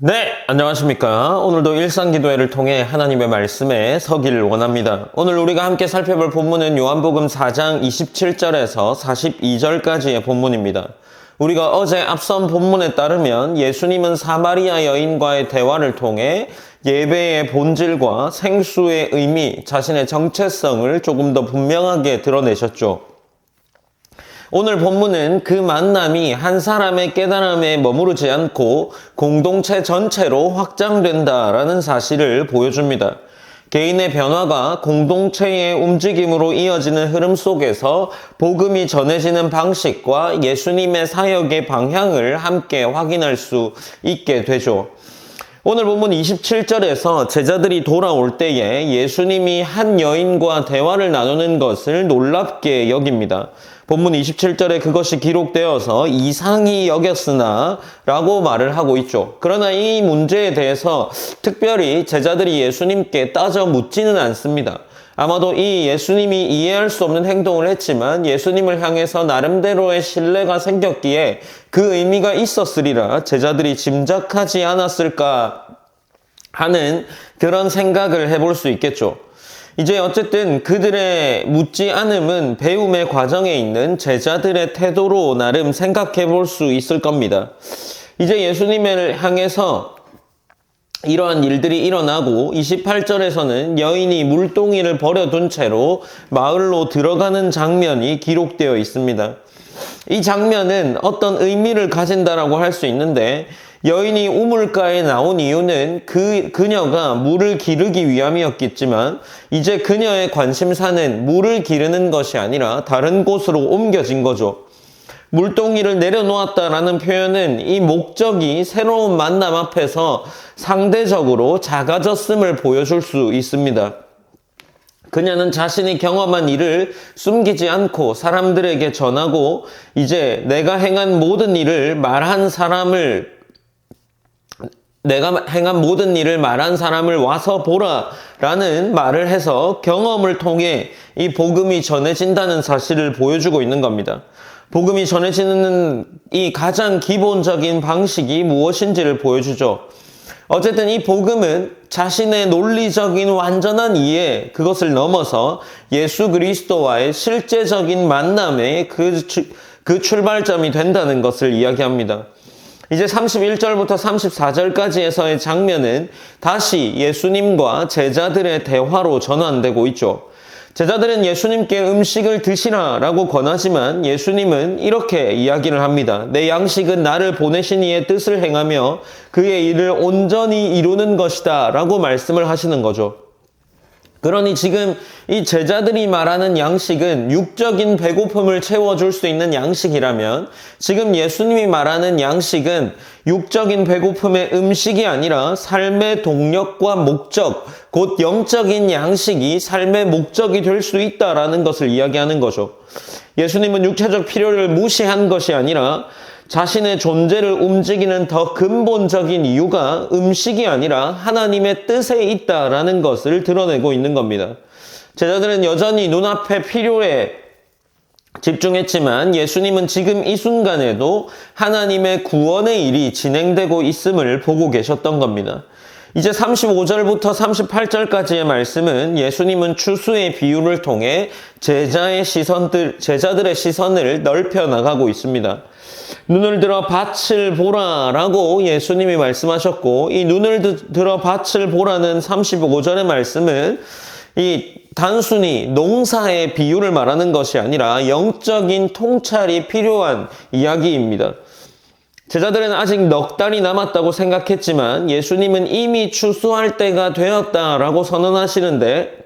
네, 안녕하십니까. 오늘도 일상기도회를 통해 하나님의 말씀에 서기를 원합니다. 오늘 우리가 함께 살펴볼 본문은 요한복음 4장 27절에서 42절까지의 본문입니다. 우리가 어제 앞선 본문에 따르면 예수님은 사마리아 여인과의 대화를 통해 예배의 본질과 생수의 의미, 자신의 정체성을 조금 더 분명하게 드러내셨죠. 오늘 본문은 그 만남이 한 사람의 깨달음에 머무르지 않고 공동체 전체로 확장된다라는 사실을 보여줍니다. 개인의 변화가 공동체의 움직임으로 이어지는 흐름 속에서 복음이 전해지는 방식과 예수님의 사역의 방향을 함께 확인할 수 있게 되죠. 오늘 본문 27절에서 제자들이 돌아올 때에 예수님이 한 여인과 대화를 나누는 것을 놀랍게 여깁니다. 본문 27절에 그것이 기록되어서 이상히 여겼으나 라고 말을 하고 있죠. 그러나 이 문제에 대해서 특별히 제자들이 예수님께 따져 묻지는 않습니다. 아마도 이 예수님이 이해할 수 없는 행동을 했지만 예수님을 향해서 나름대로의 신뢰가 생겼기에 그 의미가 있었으리라 제자들이 짐작하지 않았을까 하는 그런 생각을 해볼 수 있겠죠. 이제 어쨌든 그들의 묻지 않음은 배움의 과정에 있는 제자들의 태도로 나름 생각해 볼 수 있을 겁니다. 이제 예수님을 향해서 이러한 일들이 일어나고 28절에서는 여인이 물동이를 버려둔 채로 마을로 들어가는 장면이 기록되어 있습니다. 이 장면은 어떤 의미를 가진다라고 할 수 있는데 여인이 우물가에 나온 이유는 그녀가 물을 기르기 위함이었겠지만 이제 그녀의 관심사는 물을 기르는 것이 아니라 다른 곳으로 옮겨진 거죠. 물동이를 내려놓았다라는 표현은 이 목적이 새로운 만남 앞에서 상대적으로 작아졌음을 보여줄 수 있습니다. 그녀는 자신이 경험한 일을 숨기지 않고 사람들에게 전하고 이제 내가 행한 모든 일을 말한 사람을 와서 보라라는 말을 해서 경험을 통해 이 복음이 전해진다는 사실을 보여주고 있는 겁니다. 복음이 전해지는 이 가장 기본적인 방식이 무엇인지를 보여주죠. 어쨌든 이 복음은 자신의 논리적인 완전한 이해, 그것을 넘어서 예수 그리스도와의 실제적인 만남의 그 출발점이 된다는 것을 이야기합니다. 이제 31절부터 34절까지에서의 장면은 다시 예수님과 제자들의 대화로 전환되고 있죠. 제자들은 예수님께 음식을 드시라라고 권하지만 예수님은 이렇게 이야기를 합니다. 내 양식은 나를 보내신 이의 뜻을 행하며 그의 일을 온전히 이루는 것이다 라고 말씀을 하시는 거죠. 그러니 지금 이 제자들이 말하는 양식은 육적인 배고픔을 채워줄 수 있는 양식이라면 지금 예수님이 말하는 양식은 육적인 배고픔의 음식이 아니라 삶의 동력과 목적, 곧 영적인 양식이 삶의 목적이 될 수 있다라는 것을 이야기하는 거죠. 예수님은 육체적 필요를 무시한 것이 아니라 자신의 존재를 움직이는 더 근본적인 이유가 음식이 아니라 하나님의 뜻에 있다라는 것을 드러내고 있는 겁니다. 제자들은 여전히 눈앞의 필요에 집중했지만 예수님은 지금 이 순간에도 하나님의 구원의 일이 진행되고 있음을 보고 계셨던 겁니다. 이제 35절부터 38절까지의 말씀은 예수님은 추수의 비유를 통해 제자들의 시선을 넓혀 나가고 있습니다. 눈을 들어 밭을 보라라고 예수님이 말씀하셨고 이 눈을 들어 밭을 보라는 35절의 말씀은 이 단순히 농사의 비유를 말하는 것이 아니라 영적인 통찰이 필요한 이야기입니다. 제자들은 아직 넉 달이 남았다고 생각했지만 예수님은 이미 추수할 때가 되었다라고 선언하시는데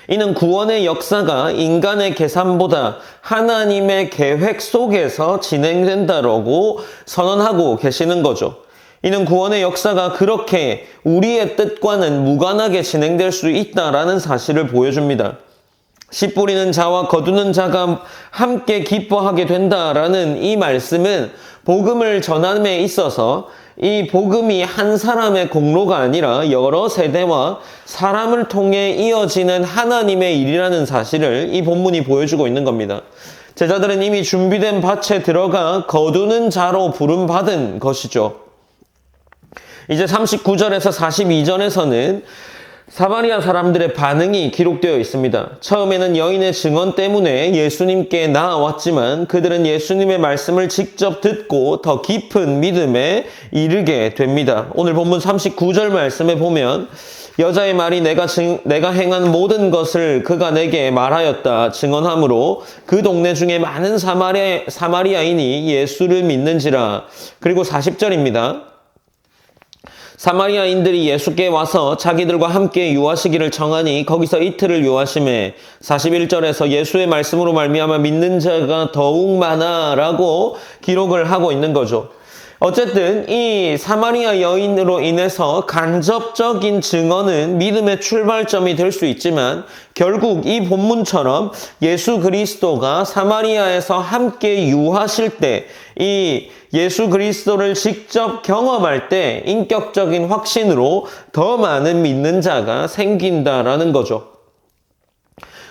이는 구원의 역사가 인간의 계산보다 하나님의 계획 속에서 진행된다라고 선언하고 계시는 거죠. 이는 구원의 역사가 그렇게 우리의 뜻과는 무관하게 진행될 수 있다라는 사실을 보여줍니다. 씨 뿌리는 자와 거두는 자가 함께 기뻐하게 된다라는 이 말씀은 복음을 전함에 있어서 이 복음이 한 사람의 공로가 아니라 여러 세대와 사람을 통해 이어지는 하나님의 일이라는 사실을 이 본문이 보여주고 있는 겁니다. 제자들은 이미 준비된 밭에 들어가 거두는 자로 부름받은 것이죠. 이제 39절에서 42절에서는 사마리아 사람들의 반응이 기록되어 있습니다. 처음에는 여인의 증언 때문에 예수님께 나아왔지만 그들은 예수님의 말씀을 직접 듣고 더 깊은 믿음에 이르게 됩니다. 오늘 본문 39절 말씀에 보면 여자의 말이 내가 행한 모든 것을 그가 내게 말하였다 증언하므로 그 동네 중에 많은 사마리아인이 예수를 믿는지라. 그리고 40절입니다. 사마리아인들이 예수께 와서 자기들과 함께 유하시기를 청하니 거기서 이틀을 유하심에 41절에서 예수의 말씀으로 말미암아 믿는 자가 더욱 많아라고 기록을 하고 있는 거죠. 어쨌든 이 사마리아 여인으로 인해서 간접적인 증언은 믿음의 출발점이 될 수 있지만 결국 이 본문처럼 예수 그리스도가 사마리아에서 함께 유하실 때 이 예수 그리스도를 직접 경험할 때 인격적인 확신으로 더 많은 믿는 자가 생긴다라는 거죠.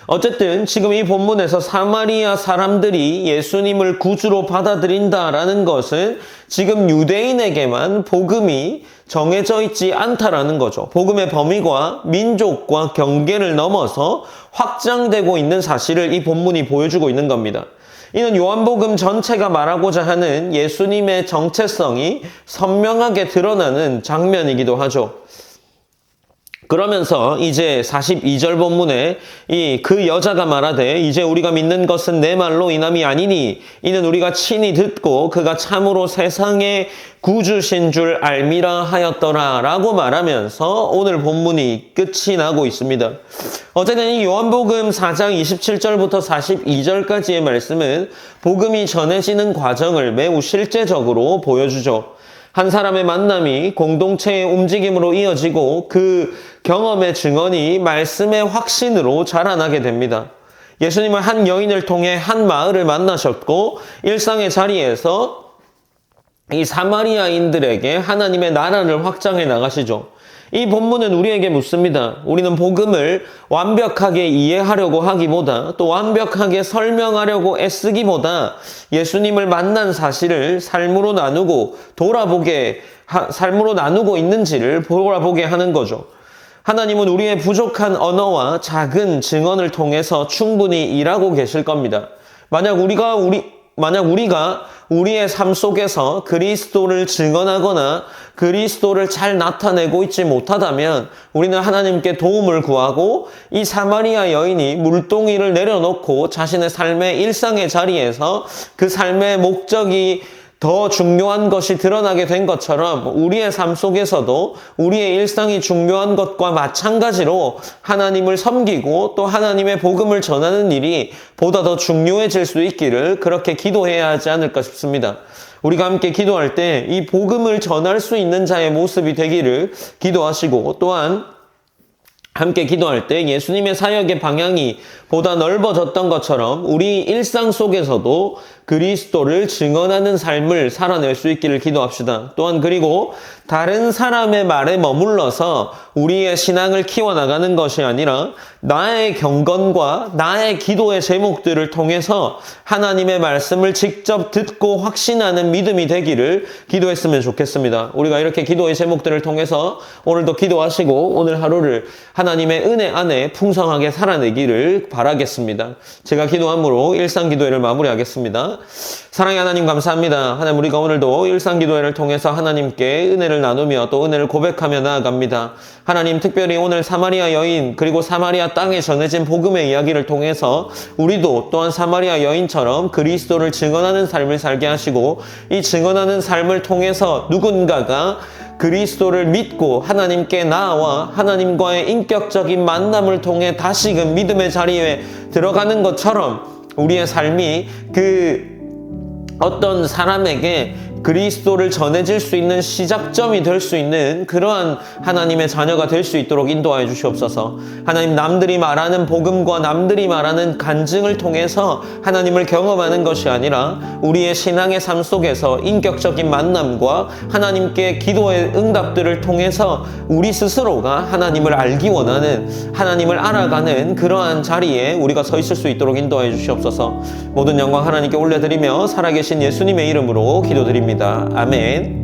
어쨌든 지금 이 본문에서 사마리아 사람들이 예수님을 구주로 받아들인다라는 것은 지금 유대인에게만 복음이 정해져 있지 않다라는 거죠. 복음의 범위가 민족과 경계를 넘어서 확장되고 있는 사실을 이 본문이 보여주고 있는 겁니다. 이는 요한복음 전체가 말하고자 하는 예수님의 정체성이 선명하게 드러나는 장면이기도 하죠. 그러면서 이제 42절 본문에 그 여자가 말하되 이제 우리가 믿는 것은 내 말로 인함이 아니니 이는 우리가 친히 듣고 그가 참으로 세상의 구주신 줄 알미라 하였더라 라고 말하면서 오늘 본문이 끝이 나고 있습니다. 어쨌든 이 요한복음 4장 27절부터 42절까지의 말씀은 복음이 전해지는 과정을 매우 실제적으로 보여주죠. 한 사람의 만남이 공동체의 움직임으로 이어지고 그 경험의 증언이 말씀의 확신으로 자라나게 됩니다. 예수님은 한 여인을 통해 한 마을을 만나셨고 일상의 자리에서 이 사마리아인들에게 하나님의 나라를 확장해 나가시죠. 이 본문은 우리에게 묻습니다. 우리는 복음을 완벽하게 이해하려고 하기보다 또 완벽하게 설명하려고 애쓰기보다 예수님을 만난 사실을 삶으로 나누고 삶으로 나누고 있는지를 돌아보게 하는 거죠. 하나님은 우리의 부족한 언어와 작은 증언을 통해서 충분히 일하고 계실 겁니다. 만약 우리가 우리의 삶 속에서 그리스도를 증언하거나 그리스도를 잘 나타내고 있지 못하다면 우리는 하나님께 도움을 구하고 이 사마리아 여인이 물동이를 내려놓고 자신의 삶의 일상의 자리에서 그 삶의 목적이 더 중요한 것이 드러나게 된 것처럼 우리의 삶 속에서도 우리의 일상이 중요한 것과 마찬가지로 하나님을 섬기고 또 하나님의 복음을 전하는 일이 보다 더 중요해질 수 있기를 그렇게 기도해야 하지 않을까 싶습니다. 우리가 함께 기도할 때 이 복음을 전할 수 있는 자의 모습이 되기를 기도하시고 또한 함께 기도할 때 예수님의 사역의 방향이 보다 넓어졌던 것처럼 우리 일상 속에서도 그리스도를 증언하는 삶을 살아낼 수 있기를 기도합시다. 또한 그리고 다른 사람의 말에 머물러서 우리의 신앙을 키워나가는 것이 아니라 나의 경건과 나의 기도의 제목들을 통해서 하나님의 말씀을 직접 듣고 확신하는 믿음이 되기를 기도했으면 좋겠습니다. 우리가 이렇게 기도의 제목들을 통해서 오늘도 기도하시고 오늘 하루를 하나님의 은혜 안에 풍성하게 살아내기를 바라겠습니다. 제가 기도함으로 일상기도회를 마무리하겠습니다. 사랑의 하나님 감사합니다. 하나님 우리가 오늘도 일상기도회를 통해서 하나님께 은혜를 나누며 또 은혜를 고백하며 나아갑니다. 하나님 특별히 오늘 사마리아 여인 그리고 사마리아 땅에 전해진 복음의 이야기를 통해서 우리도 또한 사마리아 여인처럼 그리스도를 증언하는 삶을 살게 하시고 이 증언하는 삶을 통해서 누군가가 그리스도를 믿고 하나님께 나아와 하나님과의 인격적인 만남을 통해 다시금 믿음의 자리에 들어가는 것처럼 우리의 삶이 어떤 사람에게 그리스도를 전해질 수 있는 시작점이 될 수 있는 그러한 하나님의 자녀가 될 수 있도록 인도하여 주시옵소서. 하나님 남들이 말하는 복음과 남들이 말하는 간증을 통해서 하나님을 경험하는 것이 아니라 우리의 신앙의 삶 속에서 인격적인 만남과 하나님께 기도의 응답들을 통해서 우리 스스로가 하나님을 알기 원하는 하나님을 알아가는 그러한 자리에 우리가 서 있을 수 있도록 인도하여 주시옵소서. 모든 영광 하나님께 올려드리며 살아계신 예수님의 이름으로 기도드립니다. 아멘.